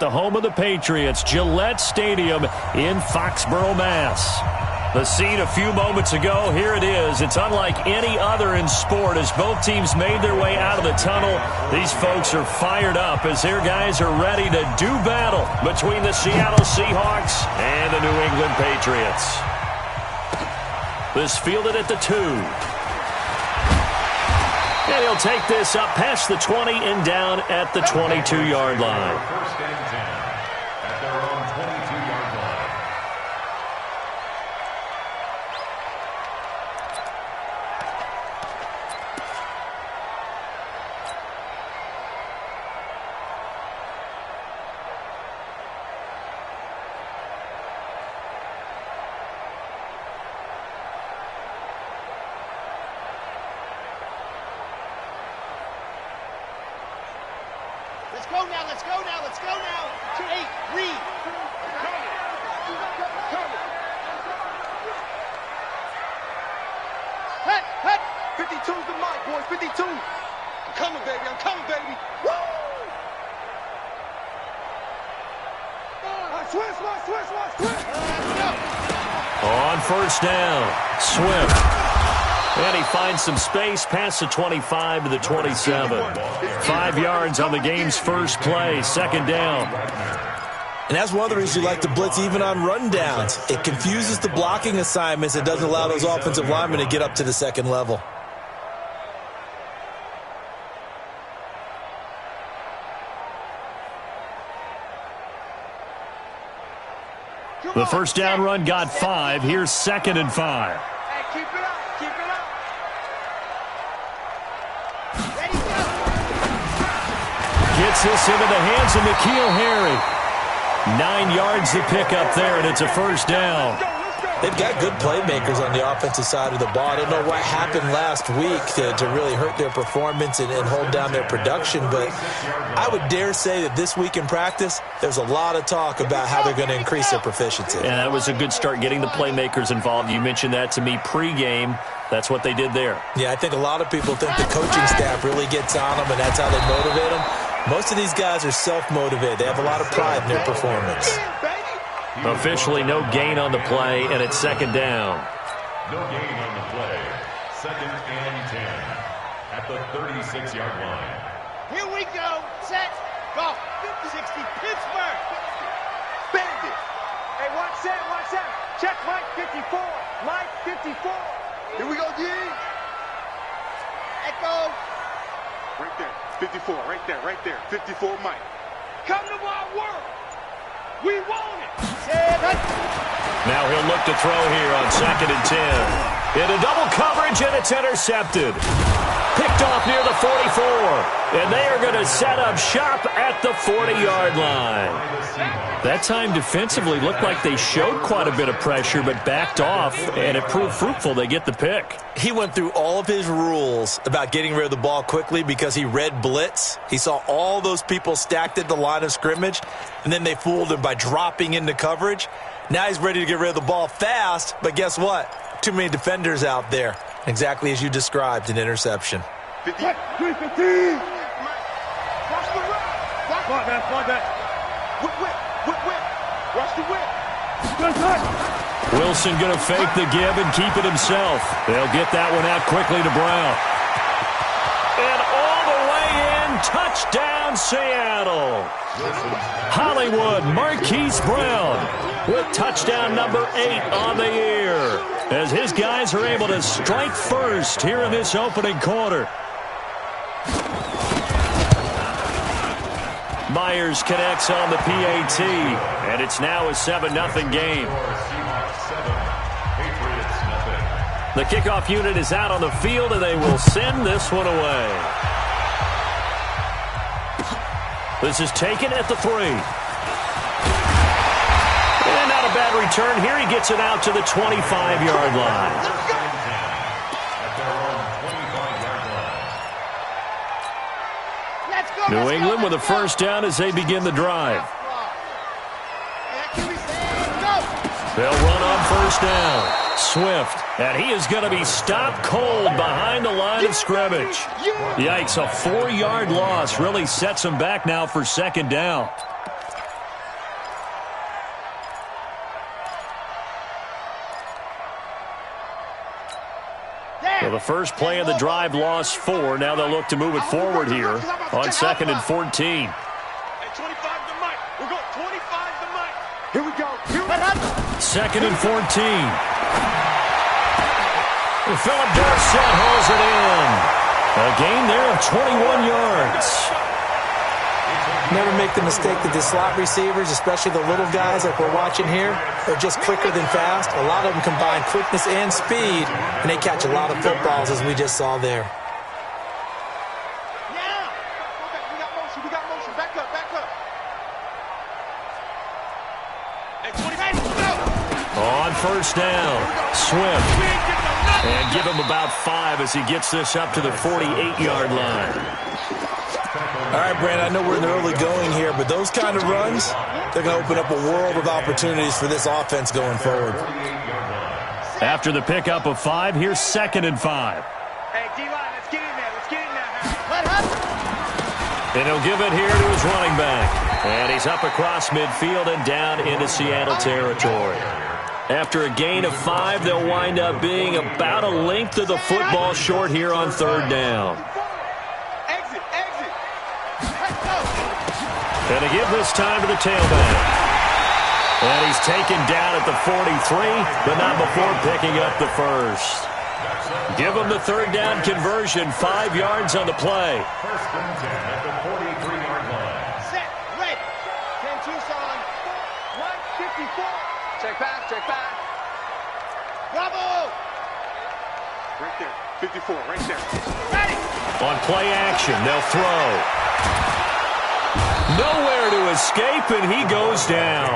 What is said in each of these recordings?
the home of the Patriots, Gillette Stadium in Foxborough, Mass. The scene a few moments ago, here it is. It's unlike any other in sport as both teams made their way out of the tunnel. These folks are fired up as their guys are ready to do battle between the Seattle Seahawks and the New England Patriots. This fielded at the 2. And he'll take this up past the 20 and down at the 22-yard line. First and 10 at their own 22-yard line. Let's go now. 2-8, read. Hut. 52's the mic, boys, 52. I'm coming, baby. Woo! Swift. On first down, Swift. And he finds some space past the 25 to the 27. 5 yards on the game's first play, second down. And that's one of the reasons you like to blitz even on rundowns. It confuses the blocking assignments. It doesn't allow those offensive linemen to get up to the second level. The first down run got 5. Here's 2nd and 5. Hey, keep it up. Gets this into the hands of N'Keal Harry. 9 yards to pick up there, and it's a first down. They've got good playmakers on the offensive side of the ball. I don't know what happened last week to really hurt their performance and hold down their production, but I would dare say that this week in practice, there's a lot of talk about how they're going to increase their proficiency. Yeah, that was a good start getting the playmakers involved. You mentioned that to me pregame. That's what they did there. Yeah, I think a lot of people think the coaching staff really gets on them, and that's how they motivate them. Most of these guys are self-motivated. They have a lot of pride in their performance. Officially no gain on the play, and it's second down. No gain on the play. 2nd and 10 at the 36-yard line. Here we go. Set. Go. 60. Pittsburgh. Bend it. Hey, watch that. Check Mike 54. Mike 54. Here we go, G. Echo. Right there. 54. Right there. 54 Mike. Come to my world. We want it. Now he'll look to throw here on 2nd and 10. Into double coverage, and it's intercepted. Picked off near the 44. And they are going to set up shop at the 40-yard line. That time defensively looked like they showed quite a bit of pressure, but backed off, and it proved fruitful. They get the pick. He went through all of his rules about getting rid of the ball quickly because he read blitz. He saw all those people stacked at the line of scrimmage, and then they fooled him by dropping into coverage. Now he's ready to get rid of the ball fast, but guess what? Too many defenders out there. Exactly as you described, an interception. 50. Watch the run. Watch that. Whip. Watch the whip. Wilson going to fake the give and keep it himself. They'll get that one out quickly to Brown. And all the way in, touchdown Seattle. Hollywood Marquise Brown with touchdown number 8 on the year, as his guys are able to strike first here in this opening quarter. Myers connects on the PAT, and it's now a 7-0 game. The kickoff unit is out on the field, and they will send this one away. This is taken at the 3. And not a bad return here. He gets it out to the 25-yard line. New England with a first down as they begin the drive. They'll run on first down. Swift, and he is going to be stopped cold behind the line of scrimmage. Yikes, a 4-yard loss really sets him back now for second down. the first play of the drive lost 4. Now they'll look to move it forward here on 2nd and 14. Hey, 25 to Mike. We're going 25 to Mike. Here we go. Here we go. 2nd and 14. Philip Dorsett hauls it in. A gain there of 21 yards. Never make the mistake that the slot receivers, especially the little guys like we're watching here, are just quicker than fast. A lot of them combine quickness and speed, and they catch a lot of footballs, as we just saw there. Yeah. We got motion. We got motion. Back up. Back up. Hey, 25. Go. On first down, Swift. And give him about 5 as he gets this up to the 48-yard line. All right, Brandon, I know we're in the early going here, but those kind of runs, they're going to open up a world of opportunities for this offense going forward. After the pickup of 5, here's 2nd and 5. Hey, D-line, let's get in there. Let's get in there. And he'll give it here to his running back. And he's up across midfield and down into Seattle territory. After a gain of 5, they'll wind up being about a length of the football short here on 3rd down. Exit. Let's go. And to give this time to the tailback. And he's taken down at the 43, but not before picking up the first. Give him the 3rd down conversion, 5 yards on the play. 1st and 10 at the 43-yard line. Set. Ready. 10 Tucson. 154. Check back. Bravo. Right there. 54. Right there. Ready. On play action, they'll throw. Nowhere to escape, and he goes down.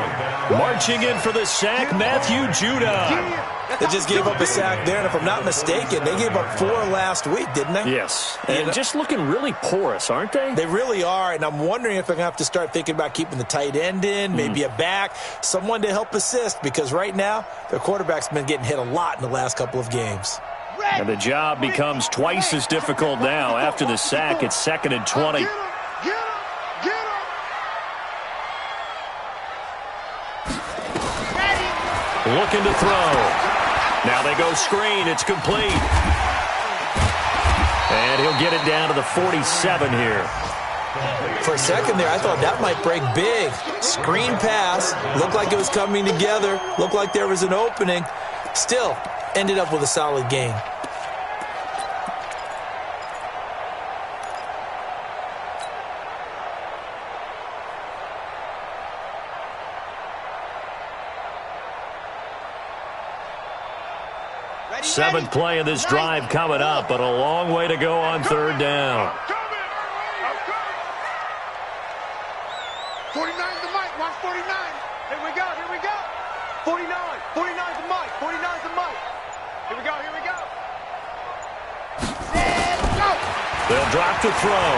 Marching in for the sack, Matthew Judon. They just gave up a sack there, and if I'm not mistaken, they gave up 4 last week, didn't they? Yes, and just looking really porous, aren't they? They really are, and I'm wondering if they're going to have to start thinking about keeping the tight end in, maybe a back, someone to help assist, because right now, their quarterback's been getting hit a lot in the last couple of games. And the job becomes twice as difficult now. After the sack, it's 2nd and 20. Get him. Looking to throw. Now they go screen. It's complete. And he'll get it down to the 47 here. For a second there, I thought that might break big. Screen pass. Looked like it was coming together. Looked like there was an opening. Still, ended up with a solid gain. Seventh play of this drive coming up, but a long way to go on 3rd down. 49 to Mike. Watch 49. Here we go. 49 to Mike. 49 to Mike. Here we go. Set, go. They'll drop to throw.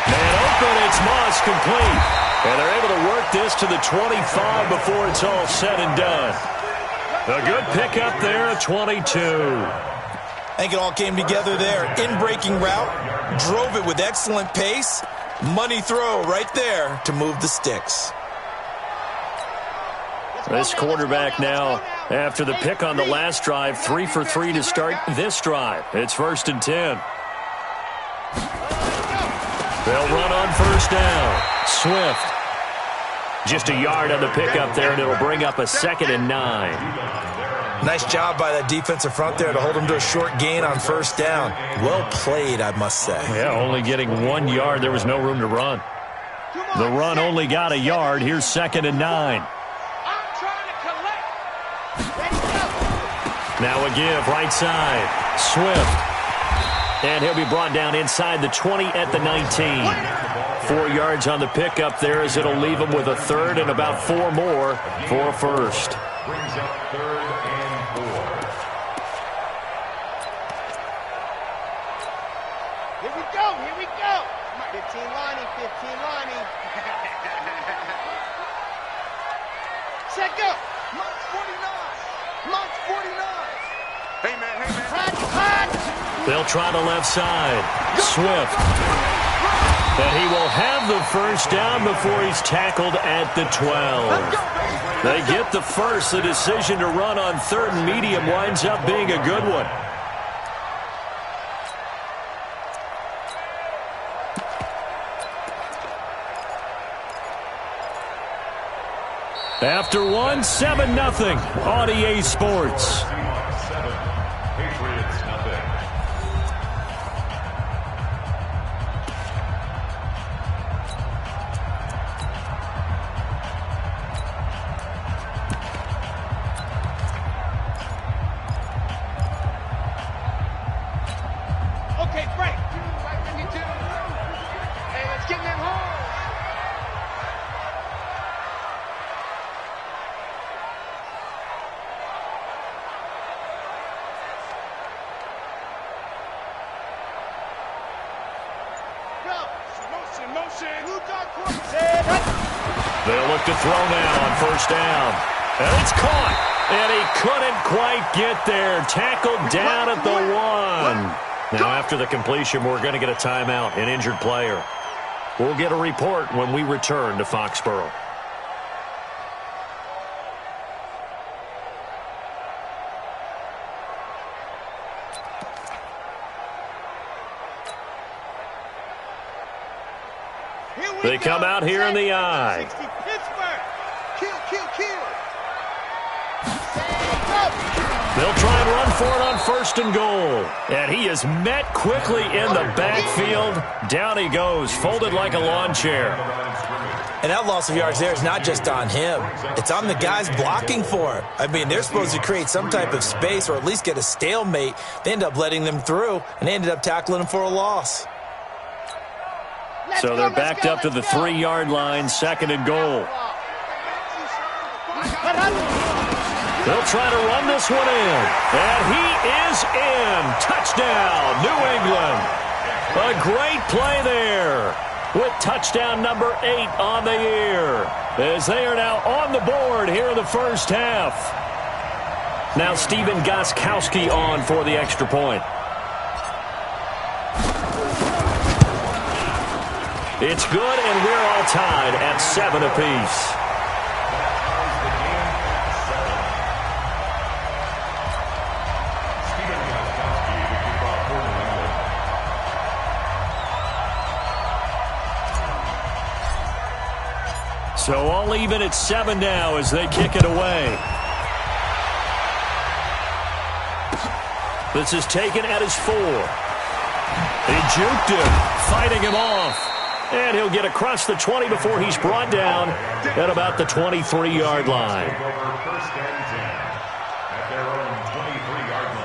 Man open, it's Moss, complete. And they're able to work this to the 25 before it's all said and done. A good pickup there at 22. I think it all came together there. In-breaking route, drove it with excellent pace. Money throw right there to move the sticks. This quarterback now, after the pick on the last drive, 3 for 3 to start this drive. It's 1st and 10. They'll run on 1st down. Swift. Just a yard on the pickup there, and it'll bring up a 2nd and 9. Nice job by that defensive front there to hold them to a short gain on 1st down. Well played, I must say. Yeah, only getting 1 yard. There was no room to run. The run only got a yard. Here's 2nd and 9. Now a give, right side. Swift. And he'll be brought down inside the 20 at the 19. 4 yards on the pickup there as it'll leave him with a 3rd and about 4 more for a 1st. Brings up 3rd and 4. Here we go. 15 lining. Set, go. Monk's 49. Hey, man. They'll try the left side. Swift. And he will have the first down before he's tackled at the 12. They get the first. The decision to run on 3rd and medium winds up being a good one. After one, 7-0 on EA Sports. Patriots nothing. Okay, break. 552. Hey, let's get in that hole. They'll look to throw now on 1st down. And it's caught. And he couldn't quite get there. Tackled down at the 1. Now, after the completion, we're going to get a timeout, an injured player. We'll get a report when we return to Foxborough. They come out here in the eye. They'll try and run for it on 1st and goal. And he is met quickly in the backfield. Down he goes, folded like a lawn chair. And that loss of yards there is not just on him. It's on the guys blocking for it. I mean, they're supposed to create some type of space or at least get a stalemate. They end up letting them through, and they ended up tackling him for a loss. So they're backed up to the 3-yard line, 2nd and goal. They'll try to run this one in. And he is in. Touchdown, New England. A great play there with touchdown number 8 on the year, as they are now on the board here in the 1st half. Now Steven Gostkowski on for the extra point. It's good, and we're all tied at 7 apiece. So all even at 7 now as they kick it away. This is taken at his 4. He juked him, fighting him off. And he'll get across the 20 before he's brought down at about the 23-yard line. 1st and 10 at their own 23-yard line.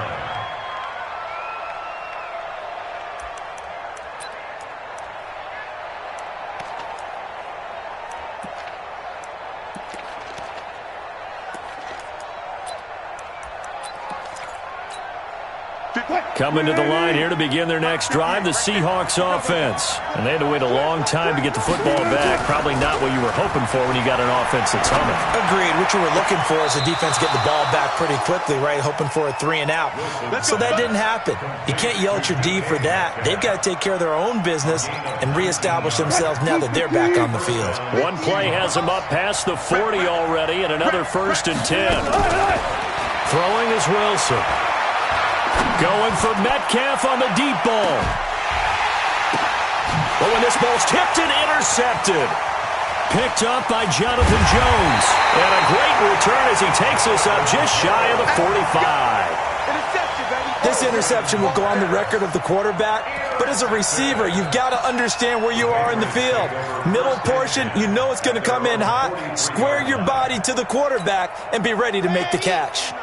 Coming to the line here to begin their next drive, the Seahawks offense. And they had to wait a long time to get the football back. Probably not what you were hoping for when you got an offense that's humming. Agreed. What you were looking for is the defense get the ball back pretty quickly, right? Hoping for a 3 and out. So that didn't happen. You can't yell at your D for that. They've got to take care of their own business and reestablish themselves now that they're back on the field. One play has them up past the 40 already, and another 1st and 10. Throwing is Wilson. Going for Metcalf on the deep ball. But when this ball's tipped and intercepted. Picked up by Jonathan Jones. And a great return as he takes us up just shy of the 45. This interception will go on the record of the quarterback, but as a receiver, you've got to understand where you are in the field. Middle portion, you know it's going to come in hot. Square your body to the quarterback and be ready to make the catch.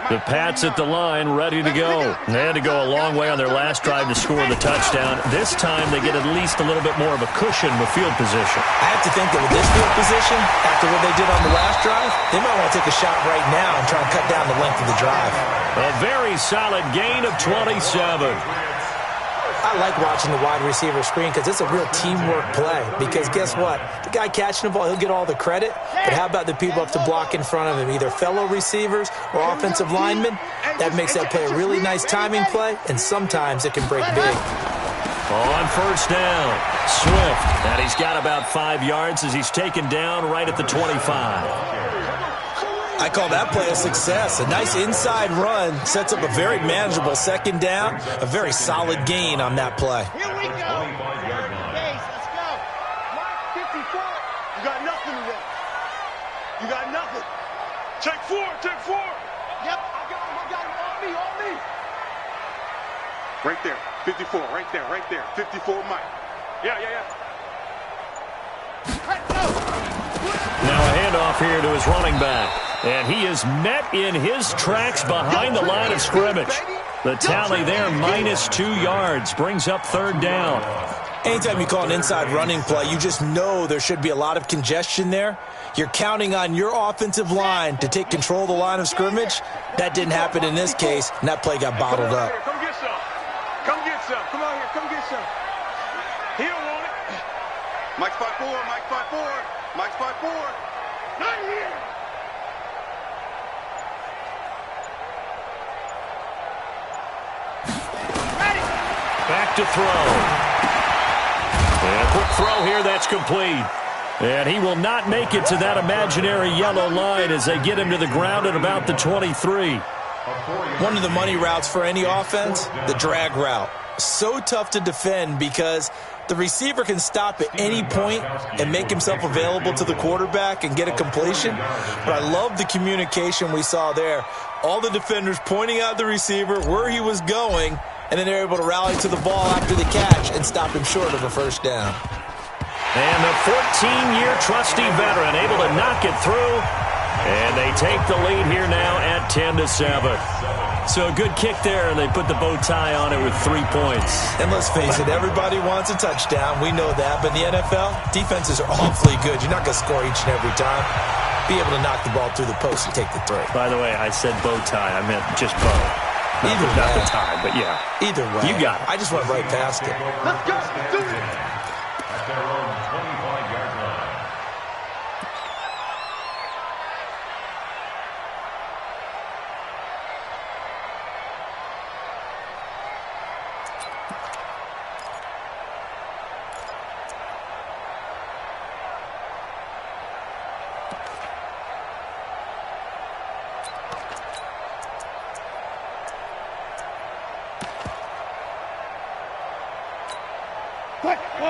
The Pats at the line, ready to go. They had to go a long way on their last drive to score the touchdown. This time, they get at least a little bit more of a cushion with field position. I have to think that with this field position, after what they did on the last drive, they might want to take a shot right now and try and cut down the length of the drive. A very solid gain of 27. I like watching the wide receiver screen because it's a real teamwork play. Because guess what? The guy catching the ball, he'll get all the credit. But how about the people up to block in front of him, either fellow receivers or offensive linemen? That makes that play a really nice timing play, and sometimes it can break big. On first down, Swift. And he's got about 5 yards as he's taken down right at the 25. I call that play a success. A nice inside run sets up a very manageable second down, a very solid gain on that play. Here we go. Base, let's go. Mark 54. You got nothing today. You got nothing. Take four. Yep, I got him. On me. Right there, 54, right there. 54, Mike. Yeah. Now a handoff here to his running back. And he is met in his tracks behind the line of scrimmage. The tally there, -2 yards, brings up third down. Anytime you call an inside running play, you just know there should be a lot of congestion there. You're counting on your offensive line to take control of the line of scrimmage. That didn't happen in this case, and that play got bottled up. Come get some. Come on here, come get some. He don't want it. Mike's 5'4", Mike's 5'4". Not here. Back to throw. And a quick throw here, that's complete. And he will not make it to that imaginary yellow line as they get him to the ground at about the 23. One of the money routes for any offense, the drag route. So tough to defend because the receiver can stop at any point and make himself available to the quarterback and get a completion. But I love the communication we saw there. All the defenders pointing out the receiver, where he was going, and then they're able to rally to the ball after the catch and stop him short of a first down. And the 14-year trusty veteran able to knock it through. And they take the lead here now at 10-7. So a good kick there, and they put the bow tie on it with 3 points. And let's face it, everybody wants a touchdown. We know that. But in the NFL, defenses are awfully good. You're not going to score each and every time. Be able to knock the ball through the post and take the throw. By the way, I said bow tie. I meant just bow. Not the tie, but yeah. Either way. You got it. I just went right past it. Let's go. Do it. At their own 25-yard line.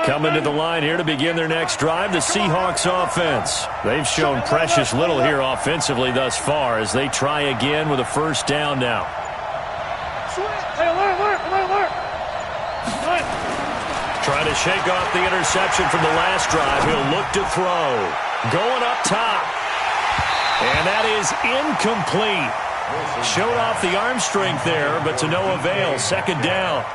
Coming to the line here to begin their next drive, the Seahawks offense. They've shown precious little here offensively thus far as they try again with a first down now. Trying to shake off the interception from the last drive. He'll look to throw. Going up top. And that is incomplete. Showed off the arm strength there, but to no avail. Second down.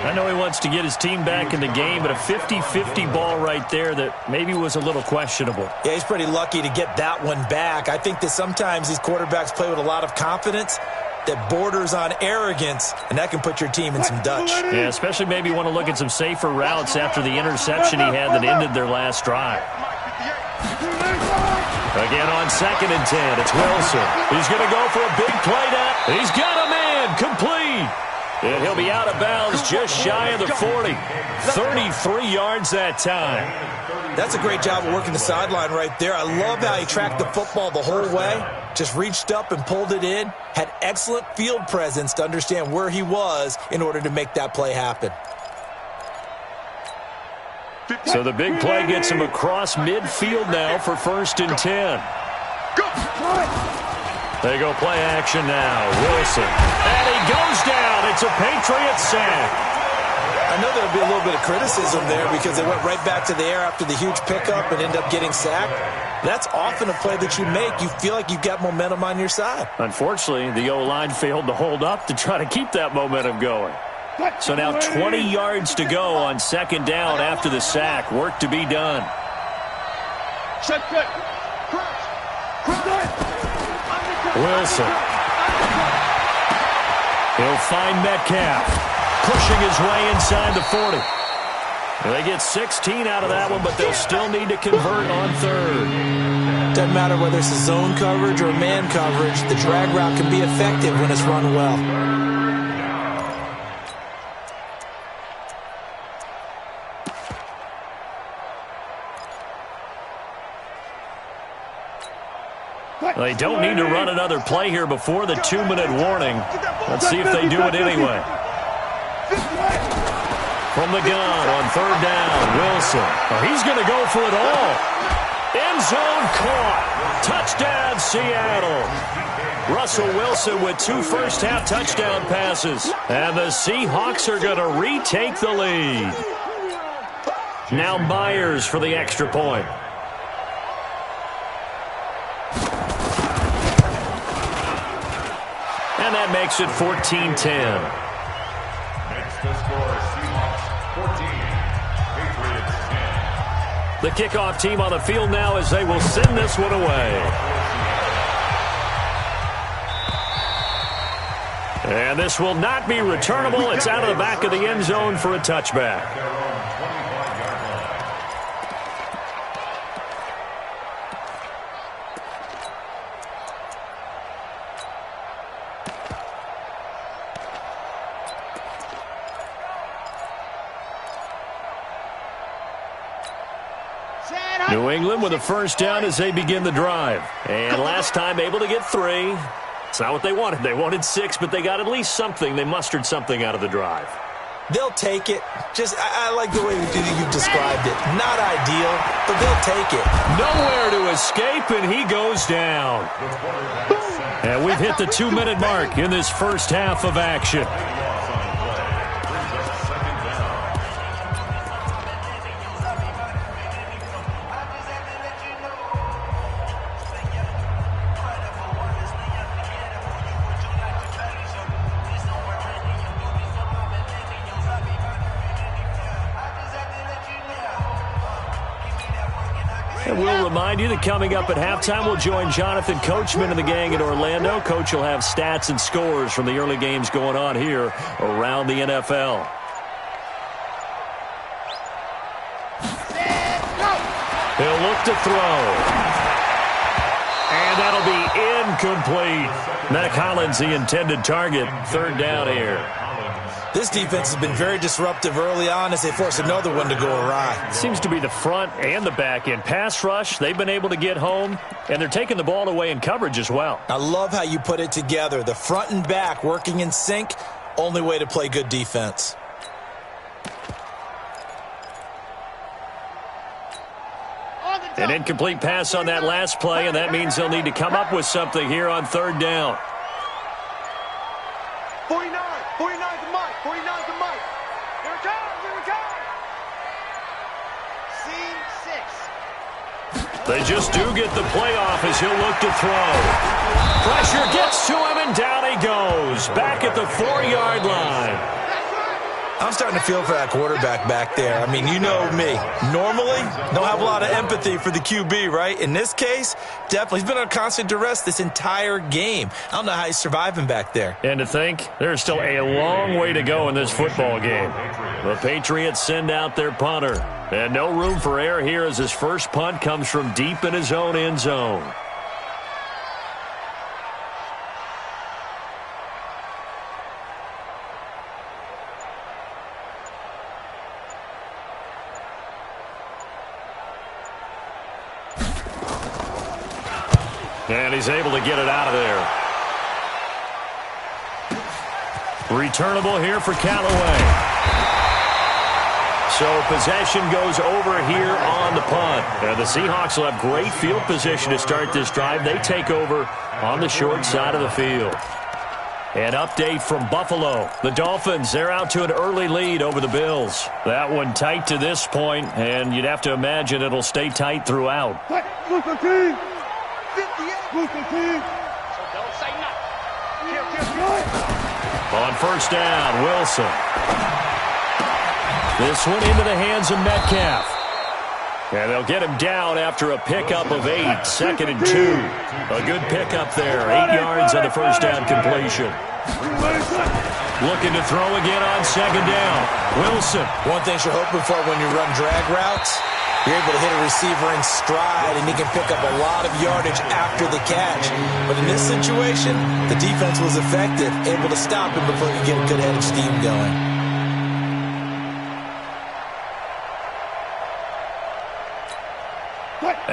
I know he wants to get his team back in the game, but a 50-50 ball right there that maybe was a little questionable. Yeah, he's pretty lucky to get that one back. I think that sometimes these quarterbacks play with a lot of confidence that borders on arrogance, and that can put your team in some Dutch. Yeah, especially maybe want to look at some safer routes after the interception he had that ended their last drive. Again on 2nd and 10, it's Wilson. He's going to go for a big play now. He's got a man, complete. And he'll be out of bounds just shy of the 40. 33 yards that time. That's a great job of working the sideline right there. I love how he tracked the football the whole way. Just reached up and pulled it in. Had excellent field presence to understand where he was in order to make that play happen. So the big play gets him across midfield now for 1st and 10. They go play action now. Wilson. And he goes down. It's a Patriot sack. I know there'll be a little bit of criticism there because they went right back to the air after the huge pickup and end up getting sacked. That's often a play that you make. You feel like you've got momentum on your side. Unfortunately, the O-line failed to hold up to try to keep that momentum going. So now 20 yards to go on 2nd down after the sack. Work to be done. Wilson. He'll find Metcalf. Pushing his way inside the 40. They get 16 out of that one, but they'll still need to convert on 3rd. Doesn't matter whether it's a zone coverage or man coverage. The drag route can be effective when it's run well. They don't need to run another play here before the 2-minute warning. Let's see if they do it anyway. From the gun on 3rd down, Wilson. Oh, he's going to go for it all. End zone caught. Touchdown, Seattle. Russell Wilson with 2 first-half touchdown passes. And the Seahawks are going to retake the lead. Now Myers for the extra point. And that makes it 14-10. Next to score, Seahawks 14, Patriots 10. The kickoff team on the field now as they will send this one away. And this will not be returnable. It's out of the back of the end zone for a touchback. New England with a first down as they begin the drive. And last time able to get 3. It's not what they wanted. They wanted 6, but they got at least something. They mustered something out of the drive. They'll take it. I like the way you've described it. Not ideal, but they'll take it. Nowhere to escape, and he goes down. And we've hit the 2-minute mark in this first half of action. And we'll remind you that coming up at halftime, we'll join Jonathan Coachman and the gang in Orlando. Coach will have stats and scores from the early games going on here around the NFL. He'll look to throw. And that'll be incomplete. Matt Collins, the intended target. 3rd down here. This defense has been very disruptive early on as they force another one to go awry. Seems to be the front and the back end. Pass rush, they've been able to get home, and they're taking the ball away in coverage as well. I love how you put it together. The front and back working in sync, only way to play good defense. An incomplete pass on that last play, and that means they'll need to come up with something here on 3rd down. 49 to Mike. 49 to Mike. Here it comes. Here it comes. Scene 6. They just do get the playoff as he'll look to throw. Pressure gets to him, and down he goes. Back at the 4-yard line. I'm starting to feel for that quarterback back there. I mean, you know me. Normally, don't have a lot of empathy for the QB, right? In this case, definitely. He's been on constant duress this entire game. I don't know how he's surviving back there. And to think, there's still a long way to go in this football game. The Patriots send out their punter. And no room for error here as his first punt comes from deep in his own end zone. And he's able to get it out of there. Returnable here for Callaway. So possession goes over here on the punt. And the Seahawks will have great field position to start this drive. They take over on the short side of the field. An update from Buffalo. The Dolphins, they're out to an early lead over the Bills. That one tight to this point, and you'd have to imagine it'll stay tight throughout. On first down, Wilson. This one into the hands of Metcalf. And they'll get him down after a pickup of 8, 2nd and 2. A good pickup there, 8 yards on the first down completion. Looking to throw again on 2nd down. Wilson. One thing you're hoping for when you run drag routes, you're able to hit a receiver in stride, and he can pick up a lot of yardage after the catch. But in this situation, the defense was effective, able to stop him before he could get a good head of steam going.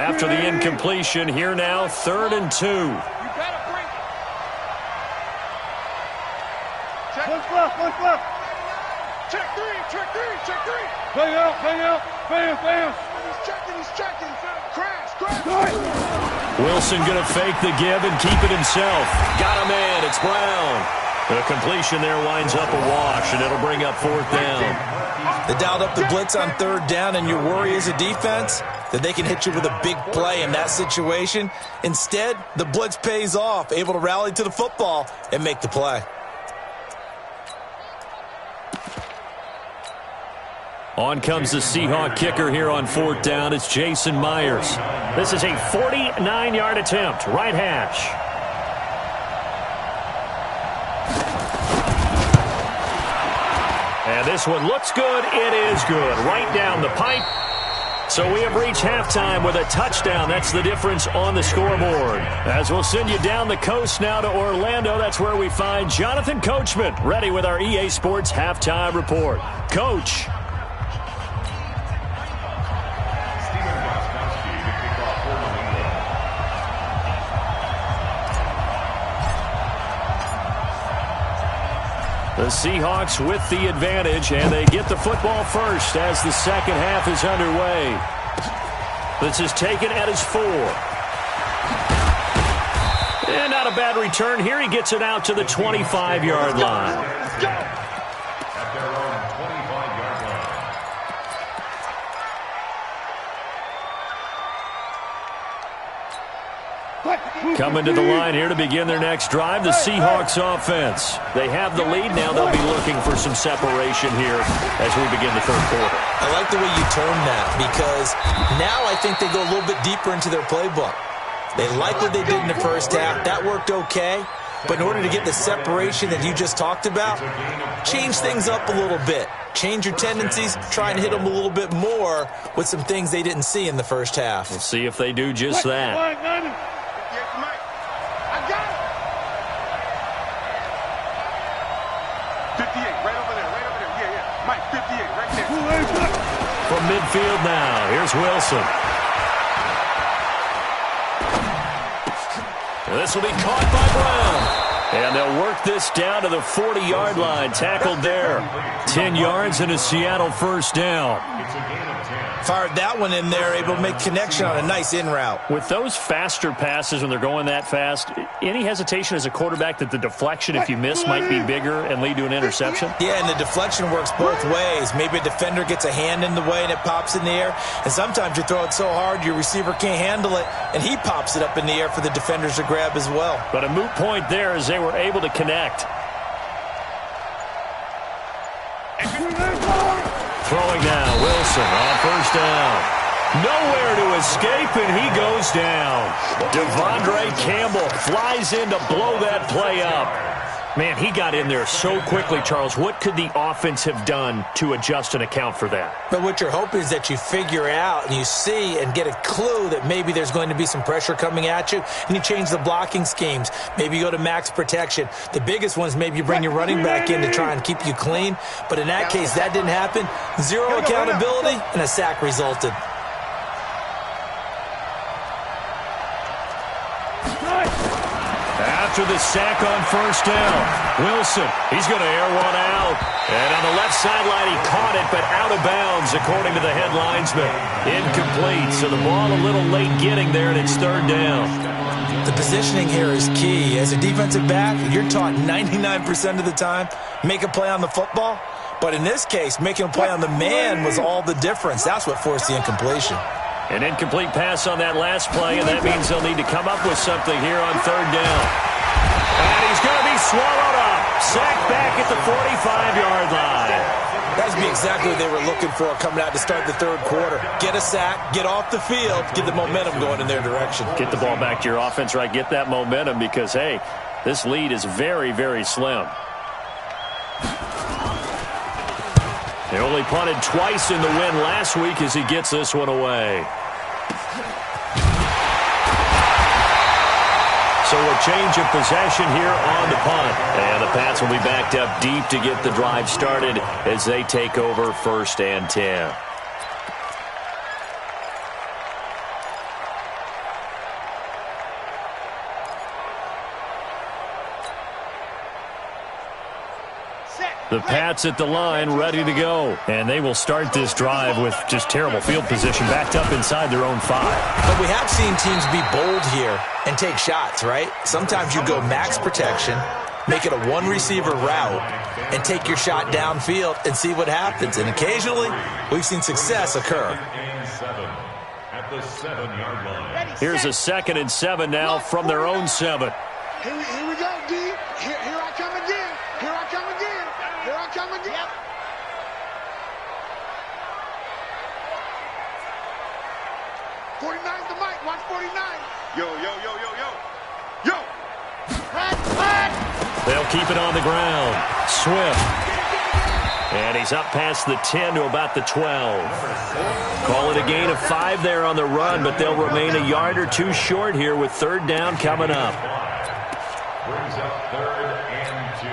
After the incompletion, here now, 3rd and 2. You gotta bring it. Check. One left. Check three. Bang out. Bam. He's checking. Crash. Wilson going to fake the give and keep it himself. Got a man. It's Brown. The completion there winds up a wash, and it'll bring up 4th down. They dialed up the blitz on 3rd down, and your worry as a defense that they can hit you with a big play in that situation. Instead, the blitz pays off, able to rally to the football and make the play. On comes the Seahawk kicker here on 4th down. It's Jason Myers. This is a 49-yard attempt, right hash. And this one looks good. It is good. Right down the pipe. So we have reached halftime with a touchdown. That's the difference on the scoreboard. As we'll send you down the coast now to Orlando, that's where we find Jonathan Coachman, ready with our EA Sports halftime report. Coach. The Seahawks with the advantage, and they get the football first as the second half is underway. This is taken at his 4. And not a bad return here. He gets it out to the 25-yard line. At their own 25-yard line. Coming to the line here to begin their next drive, the Seahawks offense. They have the lead now. They'll be looking for some separation here as we begin the 3rd quarter. I like the way you termed that because now I think they go a little bit deeper into their playbook. They like what they did in the first half. That worked okay. But in order to get the separation that you just talked about, change things up a little bit. Change your tendencies, try and hit them a little bit more with some things they didn't see in the first half. We'll see if they do just that. From midfield now, here's Wilson. This will be caught by Brown. And they'll work this down to the 40-yard line. Tackled there. 10 yards and a Seattle first down. It's a gain of 10. Fired that one in there, able to make connection on a nice in route. With those faster passes when they're going that fast, any hesitation as a quarterback that the deflection, if you miss, might be bigger and lead to an interception? Yeah, and the deflection works both ways. Maybe a defender gets a hand in the way and it pops in the air. And sometimes you throw it so hard your receiver can't handle it, and he pops it up in the air for the defenders to grab as well. But a moot point there as they were able to connect. Throwing now, Wilson on first down. Nowhere to escape, and he goes down. Devondre Campbell flies in to blow that play up. Man, he got in there so quickly, Charles. What could the offense have done to adjust and account for that? But what you're hoping is that you figure out and you see and get a clue that maybe there's going to be some pressure coming at you, and you change the blocking schemes. Maybe you go to max protection. The biggest one is maybe you bring your running back in to try and keep you clean. But in that case, that didn't happen. Zero accountability, and a sack resulted. After the sack on first down, Wilson, he's going to air one out. And on the left sideline, he caught it, but out of bounds, according to the head linesman. Incomplete, so the ball a little late getting there, and it's 3rd down. The positioning here is key. As a defensive back, you're taught 99% of the time, make a play on the football. But in this case, making a play on the man was all the difference. That's what forced the incompletion. An incomplete pass on that last play, and that means they'll need to come up with something here on 3rd down. And he's going to be swallowed up. Sacked back at the 45-yard line. That would be exactly what they were looking for coming out to start the 3rd quarter. Get a sack, get off the field, get the momentum going in their direction. Get the ball back to your offense, right? Get that momentum because, hey, this lead is very, very slim. They only punted twice in the win last week as he gets this one away. So a change of possession here on the punt. And the Pats will be backed up deep to get the drive started as they take over 1st and 10. The Pats at the line, ready to go. And they will start this drive with just terrible field position, backed up inside their own 5. But we have seen teams be bold here and take shots, right? Sometimes you go max protection, make it a one-receiver route, and take your shot downfield and see what happens. And occasionally, we've seen success occur. At the 7-yard line. Here's a 2nd and 7 now from their own 7. Here we go, D. Here I come again. Here I come again. Here I come again. Yep. '49's the mic. Watch 49. Yo. They'll keep it on the ground. Swift. And he's up past the 10 to about the 12. Call it a gain of 5 there on the run, but they'll remain a yard or 2 short here with 3rd down coming up. Brings up 3rd and 2.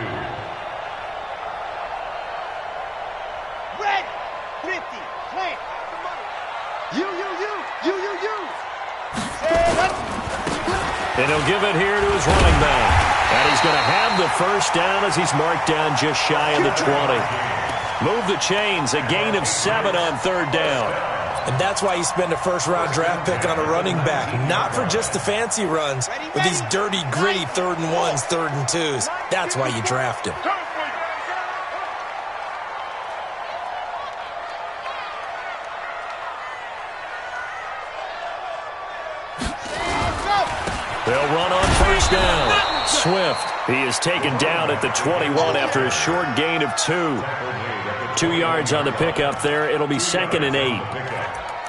Red 50. Plant. You. And he'll give it here to his running back. And he's going to have the 1st down as he's marked down just shy of the 20. Move the chains, a gain of 7 on 3rd down. And that's why you spend a first-round draft pick on a running back. Not for just the fancy runs, but these dirty, gritty 3rd and 1s, 3rd and 2s. That's why you draft him. They'll run on 1st down. Swift, he is taken down at the 21 after a short gain of 2. 2 yards on the pickup there. It'll be 2nd and 8.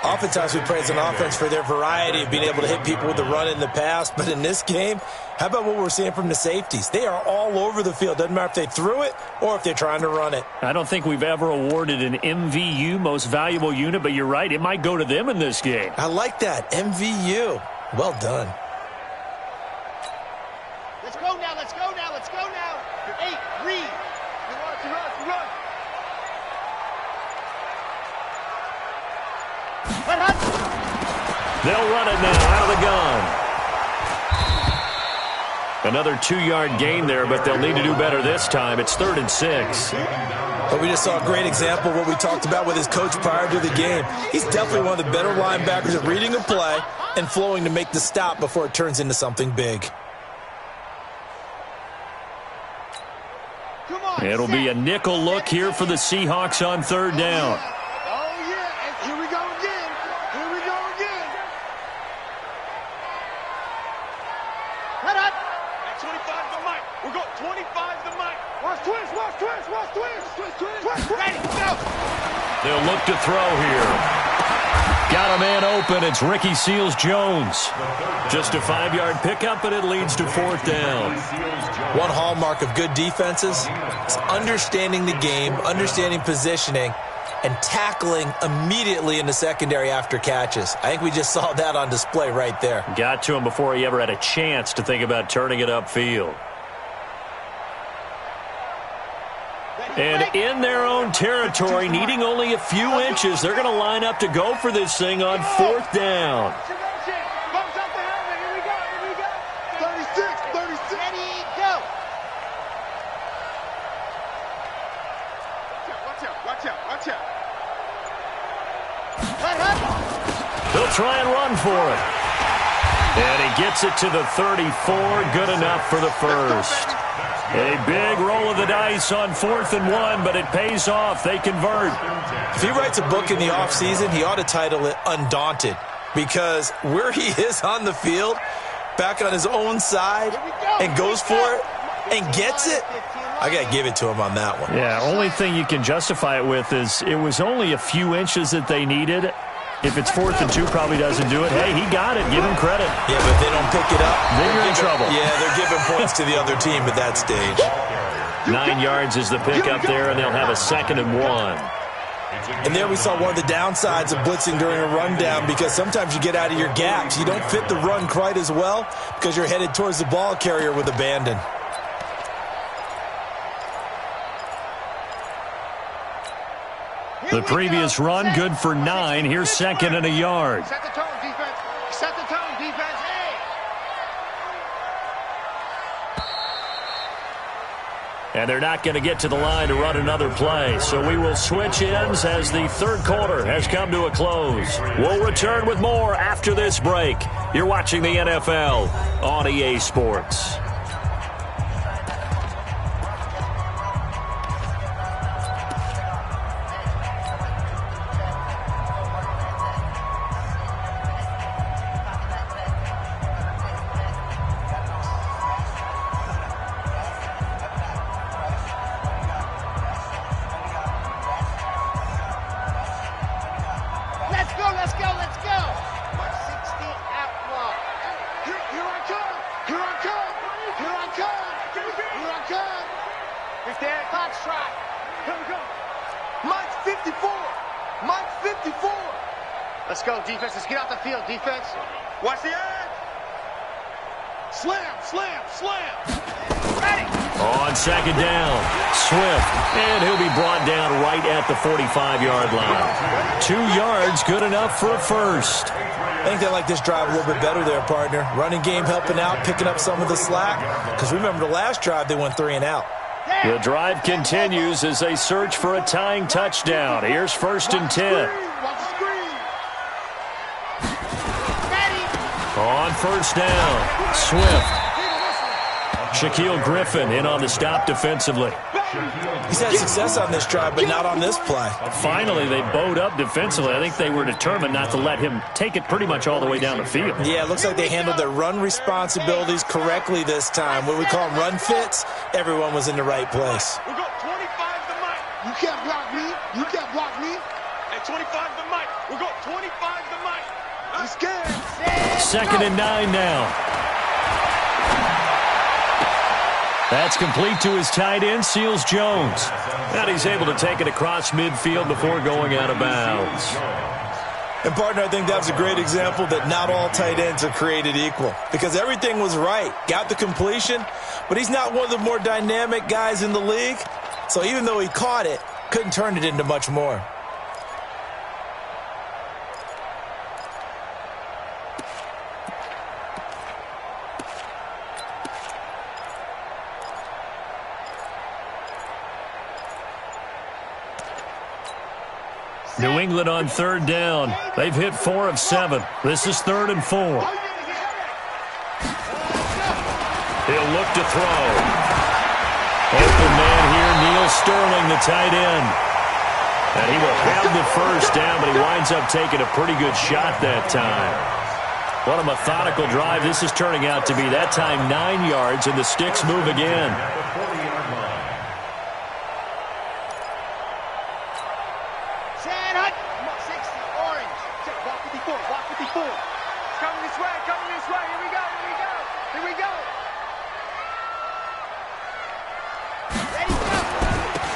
Oftentimes we praise an offense for their variety of being able to hit people with the run in the pass. But in this game, how about what we're seeing from the safeties? They are all over the field. Doesn't matter if they threw it or if they're trying to run it. I don't think we've ever awarded an MVU, most valuable unit, but you're right. It might go to them in this game. I like that. MVU. Well done. Let's go now. 8, read. Run. They'll run it now out of the gun. Another 2-yard gain there, but they'll need to do better this time. It's 3rd and 6. But we just saw a great example of what we talked about with his coach prior to the game. He's definitely one of the better linebackers at reading a play and flowing to make the stop before it turns into something big. It'll be a nickel look here for the Seahawks on 3rd down. Oh, yeah. And here we go again. Head up. At 25 the mic. We're going 25 the mic. Watch twist. Ready, go. They'll look to throw here. Got a man open. It's Ricky Seals-Jones. Just a 5-yard pickup, but it leads to 4th down. One hallmark of good defenses is understanding the game, understanding positioning, and tackling immediately in the secondary after catches. I think we just saw that on display right there. Got to him before he ever had a chance to think about turning it upfield. And in their own territory, needing only a few inches, they're going to line up to go for this thing on 4th down. 36. Ready, go. Watch out. They'll try and run for it. And he gets it to the 34. Good enough for the 1st. A big roll of the dice on 4th and 1, but it pays off. They convert. If he writes a book in the offseason, he ought to title it Undaunted, because where he is on the field, back on his own side, and goes for it and gets it, I got to give it to him on that one. Yeah, only thing you can justify it with is it was only a few inches that they needed. If it's 4th and 2, probably doesn't do it. Hey, he got it. Give him credit. Yeah, but if they don't pick it up, then you're in trouble. Yeah, they're giving points to the other team at that stage. 9 yards is the pickup there, and they'll have a 2nd and 1. And there we saw one of the downsides of blitzing during a rundown, because sometimes you get out of your gaps. You don't fit the run quite as well because you're headed towards the ball carrier with abandon. The previous run, good for 9. Here's 2nd and a yard. Set the tone, defense. Hey. And they're not going to get to the line to run another play. So we will switch ends as the third quarter has come to a close. We'll return with more after this break. You're watching the NFL on EA Sports. Let's go, defense. Let's get out the field, defense. Watch the edge. Slam, slam, slam. Ready. On second down, Swift. And he'll be brought down right at the 45-yard line. 2 yards, good enough for a first. I think they like this drive a little bit better there, partner. Running game helping out, picking up some of the slack. Because remember the last drive, they went 3 and out. The drive continues as they search for a tying touchdown. Here's 1st and 10. On first down, Swift. Shaquille Griffin in on the stop defensively. He's had success on this drive, but not on this play. Finally, they bowed up defensively. I think they were determined not to let him take it pretty much all the way down the field. Yeah, it looks like they handled their run responsibilities correctly this time. What we call them run fits, everyone was in the right place. We got 25 to Mike. You can't block me. You can't block me. And 25 to Mike. We got 25 to Mike. I'm scared. 2nd and 9 now. That's complete to his tight end, Seals Jones. And he's able to take it across midfield before going out of bounds. And, partner, I think that was a great example that not all tight ends are created equal. Because everything was right. Got the completion, but he's not one of the more dynamic guys in the league. So even though he caught it, couldn't turn it into much more. New England on 3rd down. They've hit 4 of 7. This is 3rd and 4. He'll look to throw. Open man here, Neil Sterling, the tight end. And he will have the first down, but he winds up taking a pretty good shot that time. What a methodical drive this is turning out to be. That time 9 yards, and the sticks move again.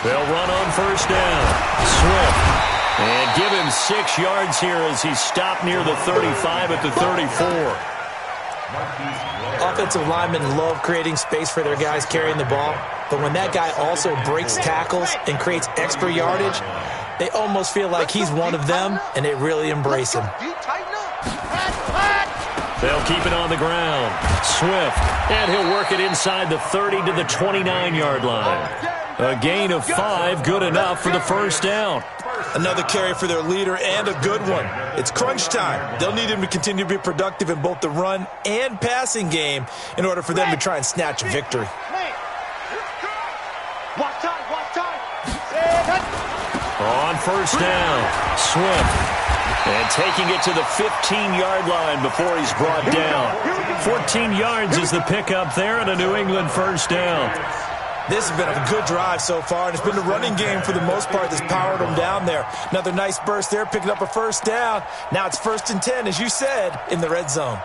They'll run on first down. Swift. And give him 6 yards here as he's stopped near the 35 at the 34. Offensive linemen love creating space for their guys carrying the ball. But when that guy also breaks tackles and creates extra yardage, they almost feel like he's one of them, and they really embrace him. They'll keep it on the ground. Swift. And he'll work it inside the 30 to the 29-yard line. A gain of 5, good enough for the first down. Another carry for their leader and a good one. It's crunch time. They'll need him to continue to be productive in both the run and passing game in order for them to try and snatch a victory. On first down, Swift. And taking it to the 15-yard line before he's brought down. 14 yards is the pickup there and a New England first down. This has been a good drive so far, and it's been the running game for the most part that's powered them down there. Another nice burst there, picking up a first down. Now it's 1st and 10, as you said, in the red zone.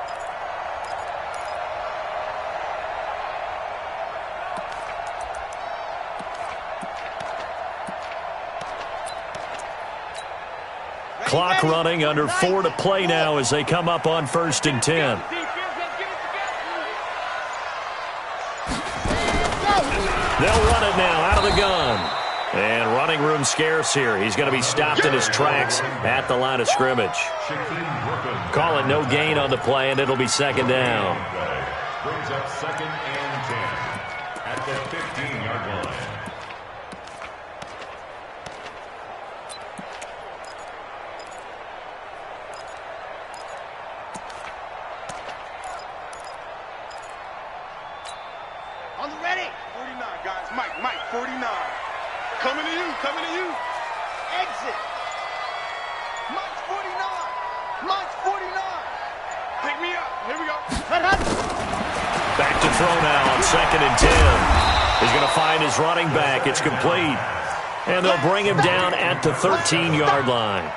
Clock running, under 4 to play now as they come up on 1st and 10. They'll run it now out of the gun. And running room scarce here. He's going to be stopped in his tracks at the line of scrimmage. Call it no gain on the play, and it'll be 2nd down. Brings up 2nd and 10. at the 15-yard line. On the ready. 49, guys. Mike, 49. Coming to you. Exit. Mike's 49. Mike's 49. Pick me up. Here we go. Back to throw now on 2nd and 10. He's going to find his running back. It's complete. And they'll bring him down at the 13-yard line.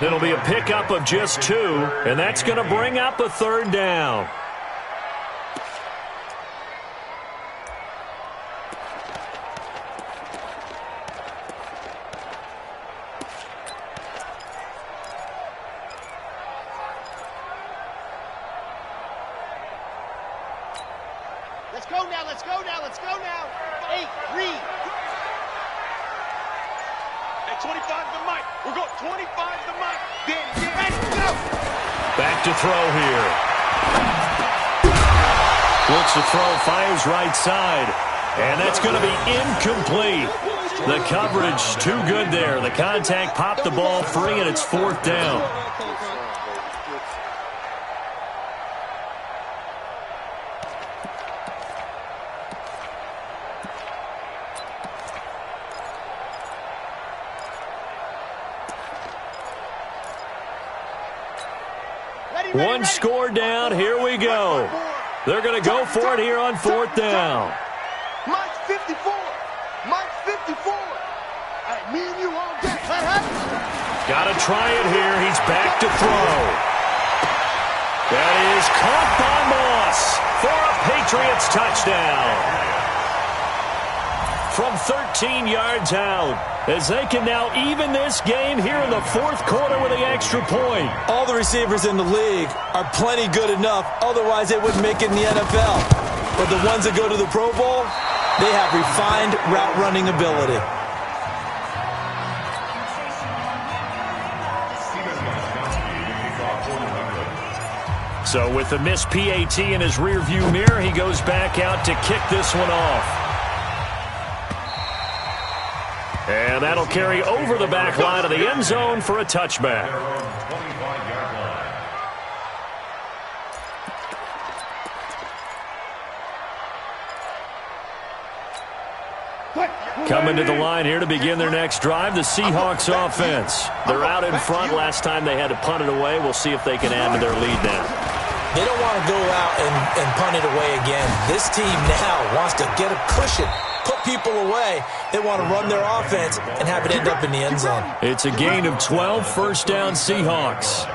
It'll be a pickup of just 2, and that's going to bring up a 3rd down. Let's go now. 8, read. Hey, 25 to Mike. We're going 25 to Mike. Ready, go. Back to throw here. Looks to throw, fires right side. And that's going to be incomplete. The coverage too good there. The contact popped the ball free, and it's 4th down. One score down. Here we go. They're going to go for it here on 4th down. Mike's 54. Mike's 54. Hey, me and you all day. Got to try it here. He's back to throw. That is caught by Moss for a Patriots touchdown. From 13 yards out, as they can now even this game here in the 4th quarter with the extra point. All the receivers in the league are plenty good enough, otherwise they wouldn't make it in the NFL. But the ones that go to the Pro Bowl, they have refined route running ability. So with the missed PAT in his rearview mirror, he goes back out to kick this one off. And that'll carry over the back line of the end zone for a touchback. Coming to the line here to begin their next drive, the Seahawks offense. They're out in front. Last time they had to punt it away. We'll see if they can add to their lead now. They don't want to go out and punt it away again. This team now wants to get a cushion, put people away. They want to run their offense and have it end up in the end zone. It's a gain of 12, 1st down Seahawks.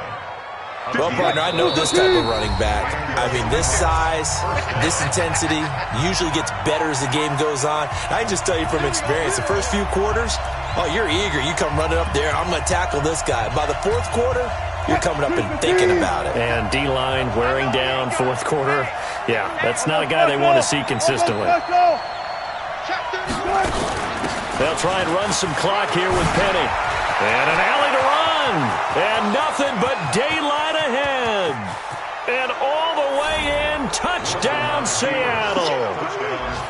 Well, partner, I know this type of running back. I mean, this size, this intensity usually gets better as the game goes on. I can just tell you from experience, the first few quarters, oh, you're eager. You come running up there, I'm going to tackle this guy. By the 4th quarter, you're coming up and thinking about it. And D-line wearing down 4th quarter. Yeah, that's not a guy they want to see consistently. They'll try and run some clock here with Penny. And an alley to run. And nothing but daylight ahead. And all the way in, touchdown Seattle.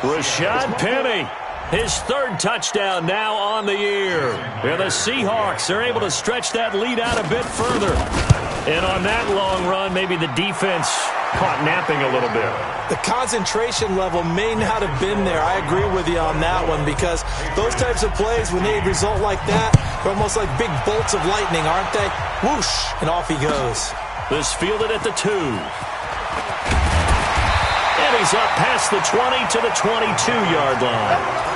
Rashad Penny, his 3rd touchdown now on the year. And the Seahawks are able to stretch that lead out a bit further. And on that long run, maybe the defense caught napping a little bit. The concentration level may not have been there. I agree with you on that one, because those types of plays, when they result like that, they're almost like big bolts of lightning, aren't they? Whoosh, and off he goes. This fielded at the 2. And he's up past the 20 to the 22-yard line.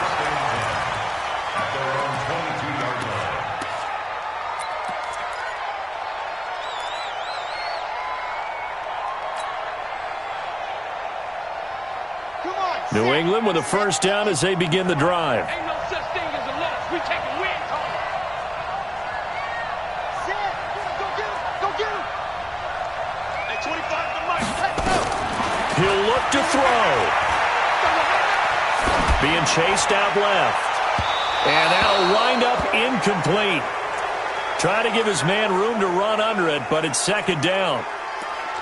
New England with a 1st down as they begin the drive. Ain't no such thing as a loss. We take a win home. Go get him. Hey, 25 to Mike. He'll look to throw. Being chased out left. And that'll wind up incomplete. Trying to give his man room to run under it, but it's 2nd down.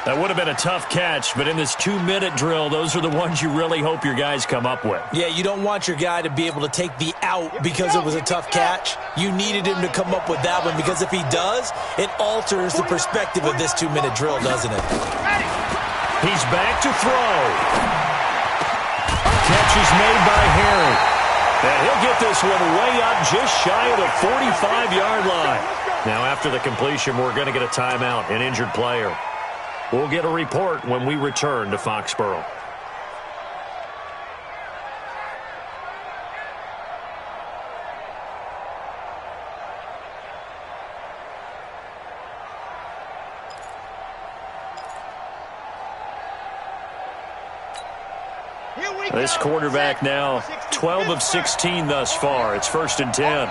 That would have been a tough catch, but in this 2-minute drill, those are the ones you really hope your guys come up with. Yeah, you don't want your guy to be able to take the out because it was a tough catch. You needed him to come up with that one because if he does, it alters the perspective of this 2-minute drill, doesn't it? He's back to throw. Catch is made by Harry. And he'll get this one way up just shy of the 45-yard line. Now, after the completion, we're going to get a timeout, an injured player. We'll get a report when we return to Foxborough. This quarterback now 12 of 16 thus far. It's 1st and 10.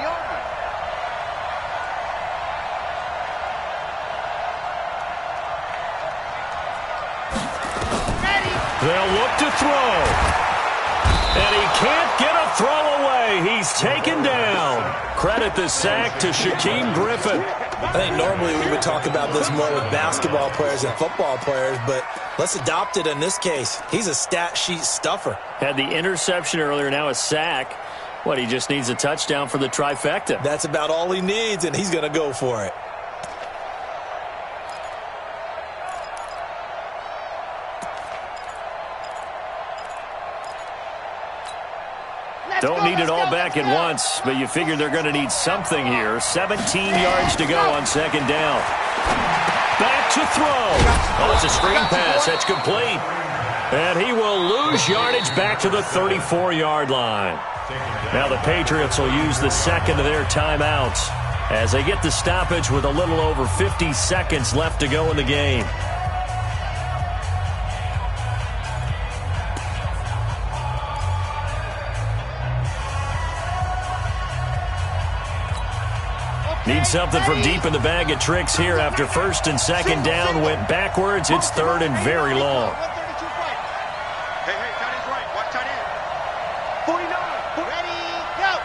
They'll look to throw. And he can't get a throw away. He's taken down. Credit the sack to Shaquem Griffin. I think normally we would talk about this more with basketball players and football players, but let's adopt it in this case. He's a stat sheet stuffer. Had the interception earlier, now a sack. What, he just needs a touchdown for the trifecta. That's about all he needs, and he's going to go for it. Don't need it all back at once, but you figure they're going to need something here. 17 yards to go on 2nd down. Back to throw. Oh, it's a screen pass. That's complete. And he will lose yardage back to the 34-yard line. Now the Patriots will use the second of their timeouts as they get the stoppage with a little over 50 seconds left to go in the game. Need something from deep in the bag of tricks here after 1st and 2nd down went backwards. It's 3rd and very long. Hey, tight end's right. Watch tight end. 49. Ready, go.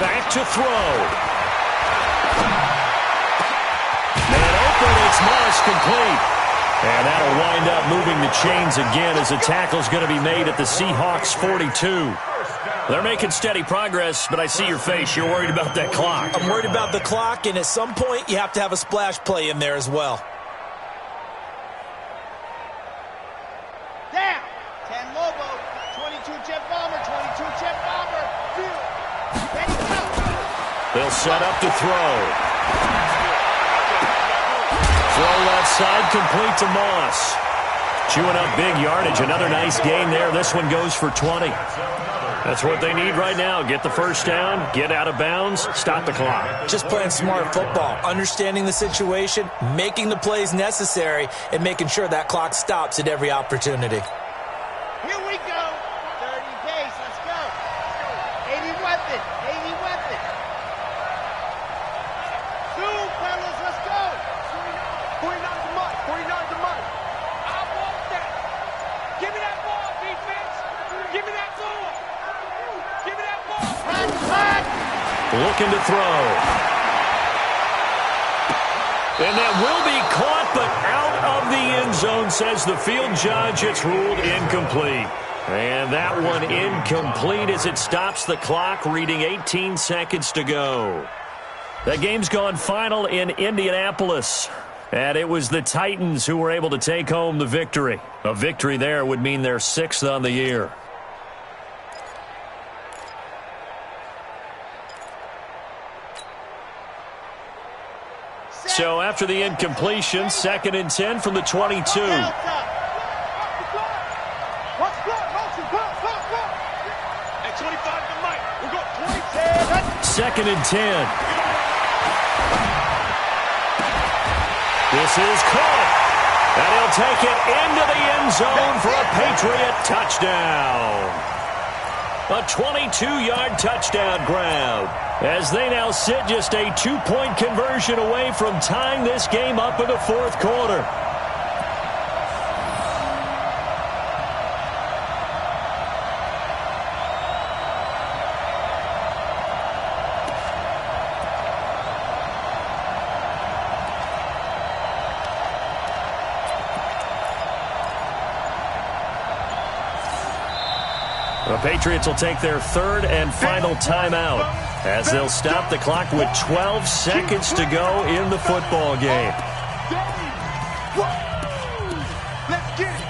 Back to throw. Man open, it's Moss complete. And that'll wind up moving the chains again as the tackle's going to be made at the Seahawks 42. They're making steady progress, but I see your face. You're worried about that clock. I'm worried about the clock, and at some point, you have to have a splash play in there as well. Down. 10 Lobo. 22 Jet Bomber. 22 Jet Bomber. Ready, go. They'll set up to throw. Throw left side complete to Moss. Chewing up big yardage. Another nice gain there. This one goes for 20. That's what they need right now. Get the first down, get out of bounds, stop the clock. Just playing smart football, understanding the situation, making the plays necessary, and making sure that clock stops at every opportunity. Here we go. 30 pace. Let's go. 80 weapon. 80 weapon. Zoom, fellas. Let's go. 49 to mud. 49 to mud. I want that. Give me that ball, defense. Give me that ball. Give me that ball. Hot. Looking to throw. And that will be caught, but out of the end zone, says the field judge. It's ruled incomplete. And that one incomplete as it stops the clock, reading 18 seconds to go. That game's gone final in Indianapolis. And it was the Titans who were able to take home the victory. A victory there would mean they're 6th on the year. So after the incompletion, 2nd and 10 from the 22. Let's go. At 25 to Mike. We'll go 27. 2nd and 10. This is caught. And he'll take it into the end zone for a Patriot touchdown. A 22-yard touchdown grab. As they now sit just a 2-point conversion away from tying this game up in the 4th quarter. The Patriots will take their third and final timeout as they'll stop the clock with 12 seconds to go in the football game. Let's get it.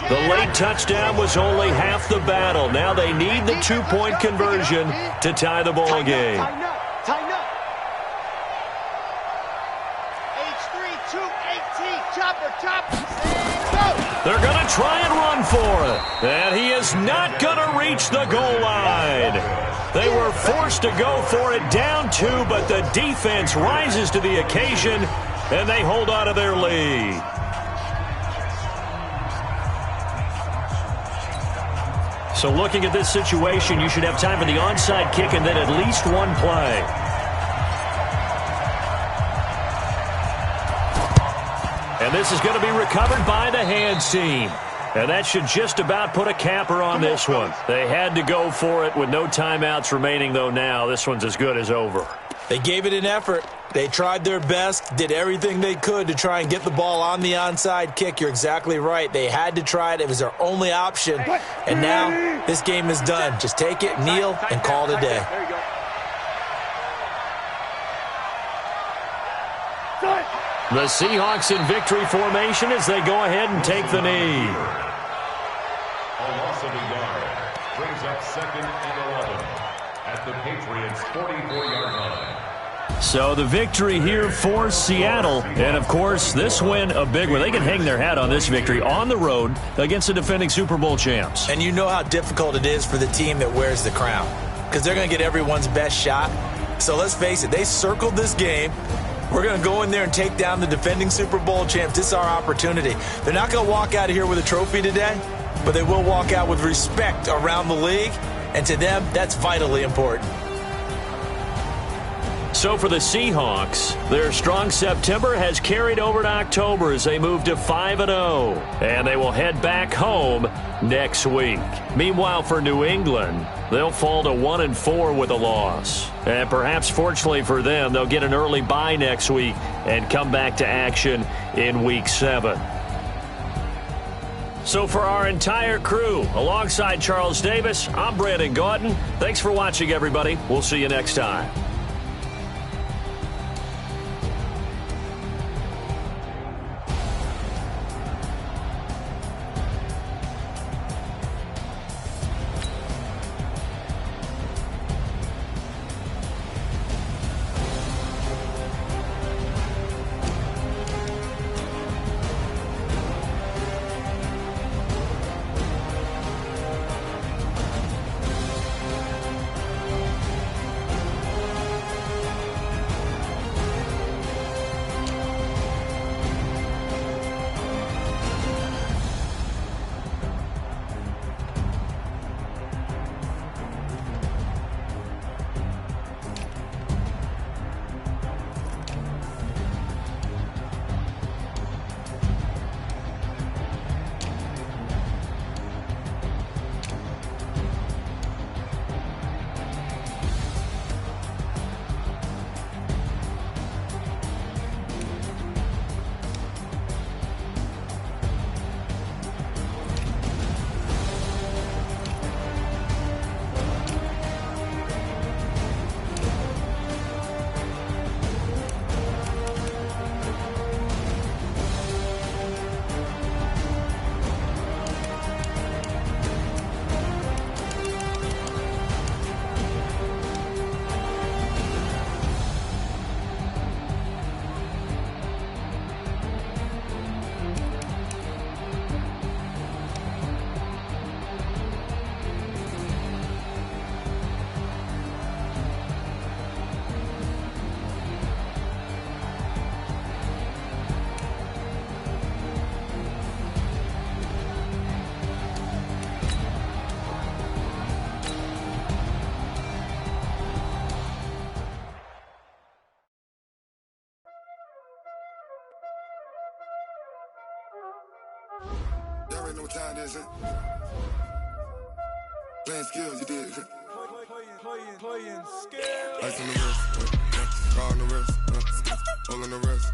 The late touchdown was only half the battle. Now they need the two-point conversion to tie the ball game. Tighten up. Tighten up. H3, 218. Chopper. Go. They're going to try and run for it. And he is not going to reach the goal line. They were forced to go for it down 2, but the defense rises to the occasion, and they hold on to their lead. So looking at this situation, you should have time for the onside kick and then at least one play. And this is going to be recovered by the hands team. And that should just about put a capper on this one. They had to go for it with no timeouts remaining, though now this one's as good as over. They gave it an effort. They tried their best, did everything they could to try and get the ball on the onside kick. You're exactly right. They had to try it. It was their only option. And now this game is done. Just take it, kneel, and call it a day. There you go. The Seahawks in victory formation as they go ahead and take the knee. A loss of a yard brings up 2nd and 11 at the Patriots' 44-yard line. So the victory here for Seattle. And, of course, this win, a big one. They can hang their hat on this victory on the road against the defending Super Bowl champs. And you know how difficult it is for the team that wears the crown, because they're going to get everyone's best shot. So let's face it, they circled this game. We're going to go in there and take down the defending Super Bowl champs. This is our opportunity. They're not going to walk out of here with a trophy today, but they will walk out with respect around the league. And to them, that's vitally important. So for the Seahawks, their strong September has carried over to October as they move to 5-0. And they will head back home next week. Meanwhile, for New England, they'll fall to 1-4 with a loss. And perhaps fortunately for them, they'll get an early bye next week and come back to action in Week 7. So for our entire crew, alongside Charles Davis, I'm Brandon Gautin. Thanks for watching, everybody. We'll see you next time. Y'all already know what time it is, huh? Playing skills, you did. playing skill. Ice on the wrist, car on the wrist, all on the wrist,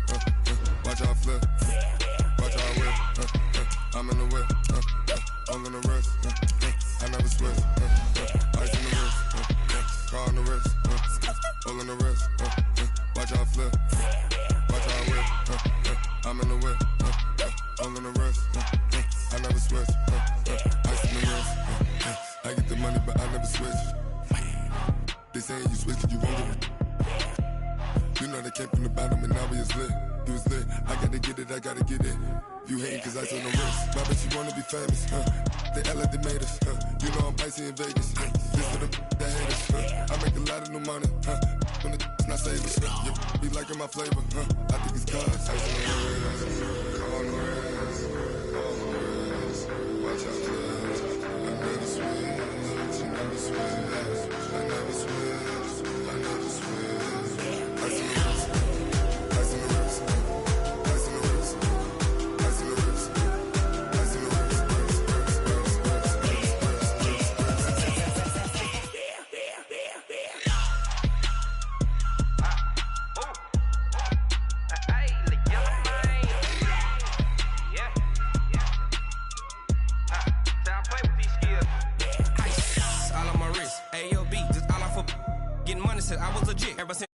watch how I flip, watch how I whip, I'm in the whip, all on the wrist, I never switch, ice on the wrist, car on the wrist, all on the wrist, watch how I flip, watch how I whip, I'm in the whip, all on the wrist, I never switch, ice on the wrist, I get the money but I never switch. They saying you switch, you won't get it. You know they came from the bottom and now we is lit. You was lit, I gotta get it, I gotta get it. You hating cause ice on the wrist. My bitch, you wanna be famous, They act like they made us, You know I'm icy in Vegas, This for the that hate us, I make a lot of new money, When the not savers, You be liking my flavor, I think it's cause ice on the wrist, car on the wrist, all on the wrist, watch out flips, I never switch, you never switch. I never switch, I never switch. Ice on the wrist, ice on the wrist, ice on the wrist, ice on the wrist, ice on the wrist, All on my wrist, AOB, just all off of getting money since I was legit. Ever since